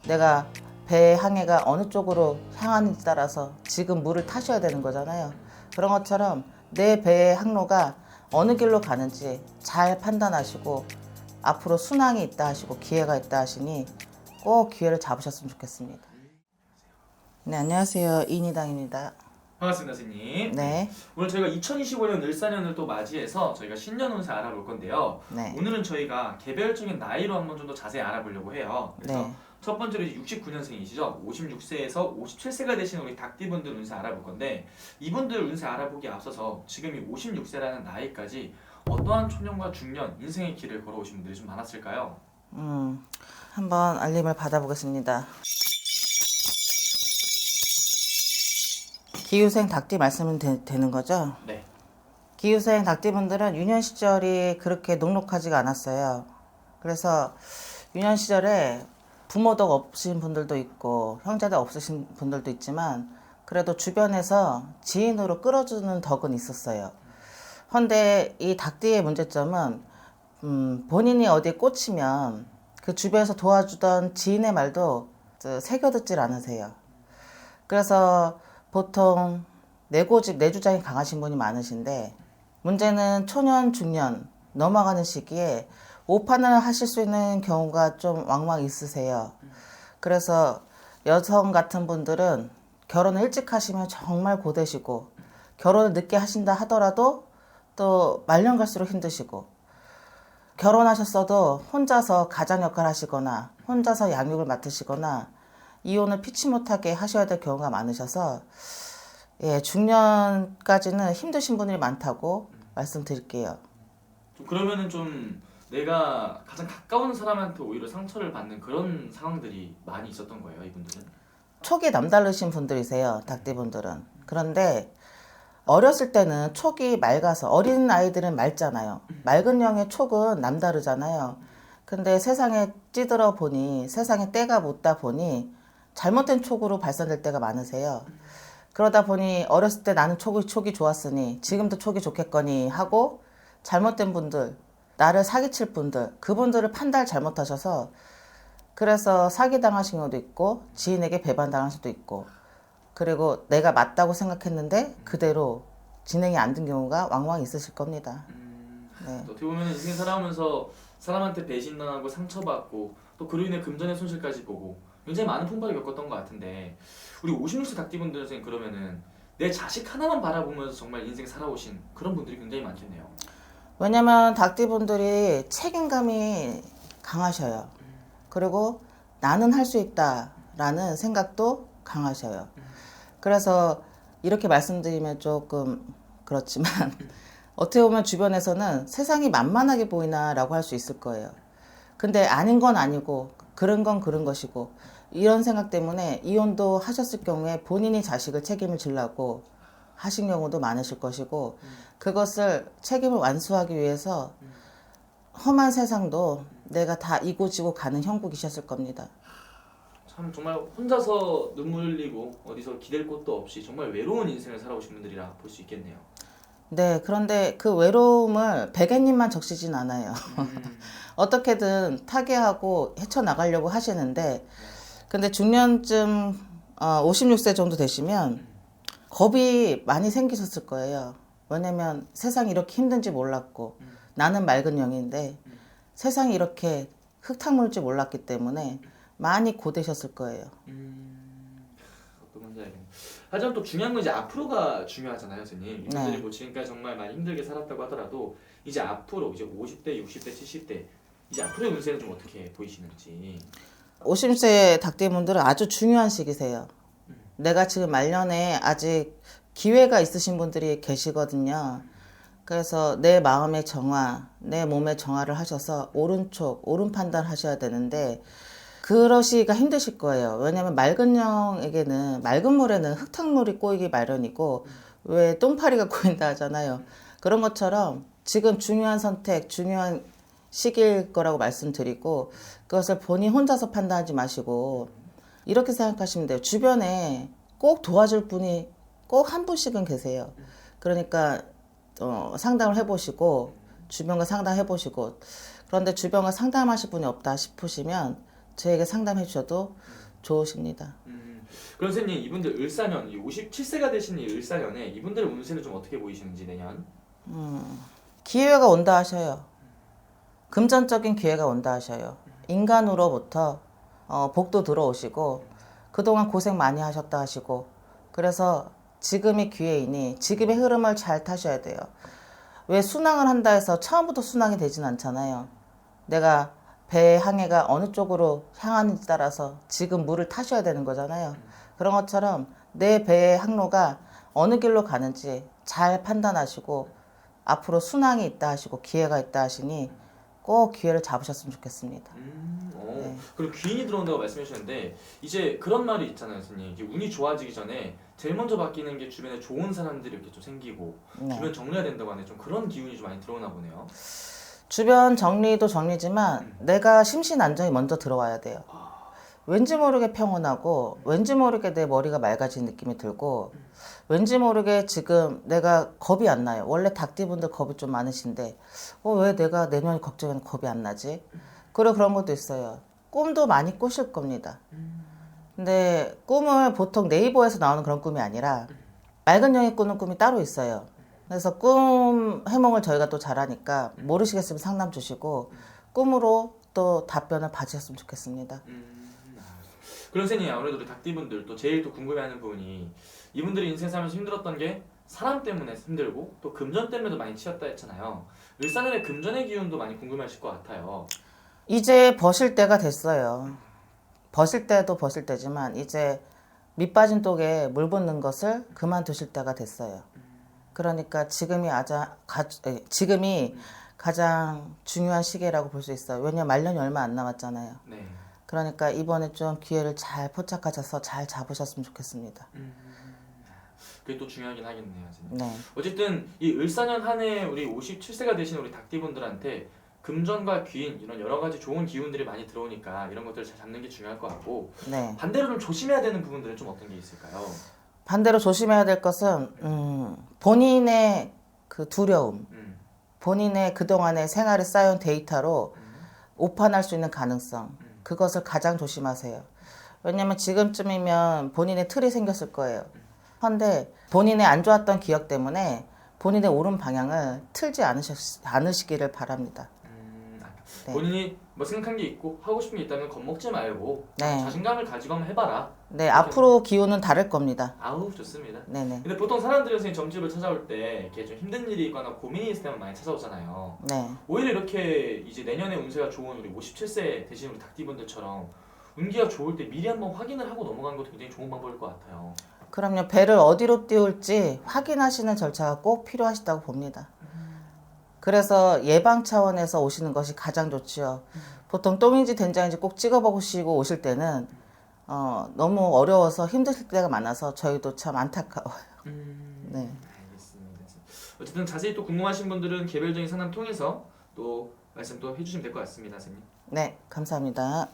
내가 배의 항해가 어느 쪽으로 향하는지 따라서 지금 물을 타셔야 되는 거잖아요. 그런 것처럼 내 배의 항로가 어느 길로 가는지 잘 판단하시고 앞으로 순항이 있다 하시고 기회가 있다 하시니 꼭 기회를 잡으셨으면 좋겠습니다. 네, 안녕하세요. 이니당입니다. 반갑습니다, 선생님. 네. 오늘 저희가 2025년 을사년을 또 맞이해서 저희가 신년 운세 알아볼 건데요. 네. 오늘은 저희가 개별적인 나이로 한번 좀 더 자세히 알아보려고 해요. 그래서 네. 첫 번째로 69년생이시죠. 56세에서 57세가 되신 우리 닭띠분들 운세 알아볼 건데, 이분들 운세 알아보기에 앞서서 지금 이 56세라는 나이까지 어떠한 초년과 중년, 인생의 길을 걸어오신 분들이 좀 많았을까요? 한번 알림을 받아보겠습니다. 기후생 닭띠 말씀은 되는 거죠? 네. 기후생 닭띠분들은 유년 시절이 그렇게 녹록하지가 않았어요. 그래서 유년 시절에 부모도 없으신 분들도 있고 형제도 없으신 분들도 있지만 그래도 주변에서 지인으로 끌어주는 덕은 있었어요. 그런데 이 닭띠의 문제점은 본인이 어디에 꽂히면 그 주변에서 도와주던 지인의 말도 새겨듣질 않으세요. 그래서 보통 내고집, 내주장이 강하신 분이 많으신데 문제는 초년, 중년 넘어가는 시기에 오판을 하실 수 있는 경우가 좀 왕왕 있으세요. 그래서 여성 같은 분들은 결혼을 일찍 하시면 정말 고되시고 결혼을 늦게 하신다 하더라도 또 말년 갈수록 힘드시고 결혼하셨어도 혼자서 가장 역할을 하시거나 혼자서 양육을 맡으시거나 이혼을 피치 못하게 하셔야 될 경우가 많으셔서 예, 중년까지는 힘드신 분들이 많다고 말씀드릴게요. 그러면은 좀 내가 가장 가까운 사람한테 오히려 상처를 받는 그런 상황들이 많이 있었던 거예요, 이분들은? 촉이 남다르신 분들이세요, 닭띠분들은. 그런데 어렸을 때는 촉이 맑아서 어린 아이들은 맑잖아요. 맑은 영의 촉은 남다르잖아요. 근데 세상에 찌들어 보니 세상에 때가 묻다 보니 잘못된 촉으로 발산될 때가 많으세요. 그러다 보니 어렸을 때 나는 촉이 좋았으니 지금도 촉이 좋겠거니 하고 잘못된 분들, 나를 사기칠 분들, 그분들을 판단을 잘못하셔서 그래서 사기당하신 경우도 있고 지인에게 배반당할 수도 있고 그리고 내가 맞다고 생각했는데 그대로 진행이 안 된 경우가 왕왕 있으실 겁니다. 네. 어떻게 보면 인생 살아오면서 사람한테 배신당하고 상처받고 또 그로 인해 금전의 손실까지 보고 굉장히 많은 풍파를 겪었던 것 같은데 우리 56세 닭띠분들 선생님 그러면은 내 자식 하나만 바라보면서 정말 인생 살아오신 그런 분들이 굉장히 많겠네요. 왜냐면 닭띠분들이 책임감이 강하셔요. 그리고 나는 할 수 있다라는 생각도 강하셔요. 그래서 이렇게 말씀드리면 조금 그렇지만 어떻게 보면 주변에서는 세상이 만만하게 보이나라고 할 수 있을 거예요. 근데 아닌 건 아니고 그런 건 그런 것이고 이런 생각 때문에 이혼도 하셨을 경우에 본인이 자식을 책임을 지려고 하신 경우도 많으실 것이고 그것을 책임을 완수하기 위해서 험한 세상도 내가 다 이고지고 가는 형국이셨을 겁니다. 참 정말 혼자서 눈물 흘리고 어디서 기댈 곳도 없이 정말 외로운 인생을 살아오신 분들이라 볼 수 있겠네요. 네, 그런데 그 외로움을 베개님만 적시진 않아요. 어떻게든 타개하고 헤쳐나가려고 하시는데 근데 중년쯤 56세 정도 되시면 겁이 많이 생기셨을 거예요. 왜냐면 세상이 이렇게 힘든지 몰랐고 나는 맑은 영인데 세상이 이렇게 흙탕물인지 몰랐기 때문에 많이 고되셨을 거예요. 어떤 건지 알겠네요. 하지만 또 중요한 건 이제 앞으로가 중요하잖아요, 선생님. 이분들이 네. 뭐 지금까지 정말 많이 힘들게 살았다고 하더라도 이제 앞으로 이제 50대, 60대, 70대 이제 앞으로의 운세는 좀 어떻게 보이시는지. 50세 닭띠분들은 아주 중요한 시기세요. 내가 지금 말년에 아직 기회가 있으신 분들이 계시거든요. 그래서 내 마음의 정화, 내 몸의 정화를 하셔서 옳은 판단 하셔야 되는데 그러시기가 힘드실 거예요. 왜냐하면 맑은 영에게는 맑은 물에는 흙탕물이 꼬이기 마련이고 왜 똥파리가 꼬인다 하잖아요. 그런 것처럼 지금 중요한 선택, 중요한 시기일 거라고 말씀드리고 그것을 본인 혼자서 판단하지 마시고 이렇게 생각하시면 돼요. 주변에 꼭 도와줄 분이 꼭 한 분씩은 계세요. 그러니까 상담을 해보시고 주변과 상담해보시고 그런데 주변과 상담하실 분이 없다 싶으시면 저에게 상담해 주셔도 좋으십니다. 그럼 선생님 이분들 을사년 57세가 되신 이 을사년에 이분들의 운세는 좀 어떻게 보이시는지 내년? 기회가 온다 하셔요. 금전적인 기회가 온다 하셔요. 인간으로부터 복도 들어오시고 그동안 고생 많이 하셨다 하시고 그래서 지금이 기회이니 지금의 흐름을 잘 타셔야 돼요. 왜 순항을 한다 해서 처음부터 순항이 되진 않잖아요. 내가 배의 항해가 어느 쪽으로 향하는지 따라서 지금 물을 타셔야 되는 거잖아요. 그런 것처럼 내 배의 항로가 어느 길로 가는지 잘 판단하시고 앞으로 순항이 있다 하시고 기회가 있다 하시니 꼭 기회를 잡으셨으면 좋겠습니다. 네. 그리고 귀인이 들어온다고 말씀해 주셨는데 이제 그런 말이 있잖아요, 선생님. 이제 운이 좋아지기 전에 제일 먼저 바뀌는 게 주변에 좋은 사람들이 이렇게 좀 생기고 네. 주변 정리가 된다고 하는데 좀 그런 기운이 좀 많이 들어오나 보네요. 주변 정리도 정리지만 내가 심신 안정이 먼저 들어와야 돼요. 왠지 모르게 평온하고 왠지 모르게 내 머리가 맑아진 느낌이 들고 왠지 모르게 지금 내가 겁이 안 나요. 원래 닭띠분들 겁이 좀 많으신데 왜 내가 내년에 걱정하는 겁이 안 나지? 그리고 그런 것도 있어요. 꿈도 많이 꾸실 겁니다. 근데 꿈을 보통 네이버에서 나오는 그런 꿈이 아니라 맑은 영이 꾸는 꿈이 따로 있어요. 그래서 꿈 해몽을 저희가 또 잘하니까 모르시겠으면 상담 주시고 꿈으로 또 답변을 받으셨으면 좋겠습니다. 그런 선생님 아무래도 우리 닭띠분들 또 제일 또 궁금해하는 부분이 이분들이 인생 살면서 힘들었던 게 사람 때문에 힘들고 또 금전 때문에도 많이 치였다 했잖아요. 을사년의 금전의 기운도 많이 궁금해하실 것 같아요. 이제 버실 때가 됐어요. 버실 때도 버실 때지만 이제 밑 빠진 독에 물 붓는 것을 그만두실 때가 됐어요. 그러니까 지금이 가장 중요한 시기라고 볼 수 있어요. 왜냐면 말년이 얼마 안 남았잖아요. 네. 그러니까 이번에 좀 기회를 잘 포착하셔서 잘 잡으셨으면 좋겠습니다. 그게 또 중요하긴 하겠네요, 선생님. 네. 어쨌든 이 을사년 한 해 우리 57세가 되신 우리 닭띠분들한테 금전과 귀인 이런 여러 가지 좋은 기운들이 많이 들어오니까 이런 것들을 잘 잡는 게 중요할 것 같고 네. 반대로 좀 조심해야 되는 부분들은 좀 어떤 게 있을까요? 반대로 조심해야 될 것은 본인의 그 두려움, 본인의 그동안의 생활에 쌓여온 데이터로 오판할 수 있는 가능성, 그것을 가장 조심하세요. 왜냐면 지금쯤이면 본인의 틀이 생겼을 거예요. 그런데 본인의 안 좋았던 기억 때문에 본인의 옳은 방향을 틀지 않으시기를 바랍니다. 네. 본인이 뭐 생각한 게 있고 하고 싶은 게 있다면 겁먹지 말고 네. 자신감을 가지고 한번 해봐라. 네, 앞으로 기운은 다를 겁니다. 아우 좋습니다. 네네. 근데 보통 사람들이 선생님 점집을 찾아올 때 이렇게 좀 힘든 일이 있거나 고민이 있을 때만 많이 찾아오잖아요. 네. 오히려 이렇게 이제 내년에 운세가 좋은 우리 57세 되신 우리 닭띠분들처럼 운기가 좋을 때 미리 한번 확인을 하고 넘어가는 것도 굉장히 좋은 방법일 것 같아요. 그럼요. 배를 어디로 띄울지 확인하시는 절차가 꼭 필요하시다고 봅니다. 그래서 예방 차원에서 오시는 것이 가장 좋지요. 보통 똥인지 된장인지 꼭 찍어보시고 오실 때는 너무 어려워서 힘드실 때가 많아서 저희도 참 안타까워요. 네. 알겠습니다. 어쨌든 자세히 또 궁금하신 분들은 개별적인 상담 통해서 또 말씀 또 해주시면 될 것 같습니다, 선생님. 네, 감사합니다.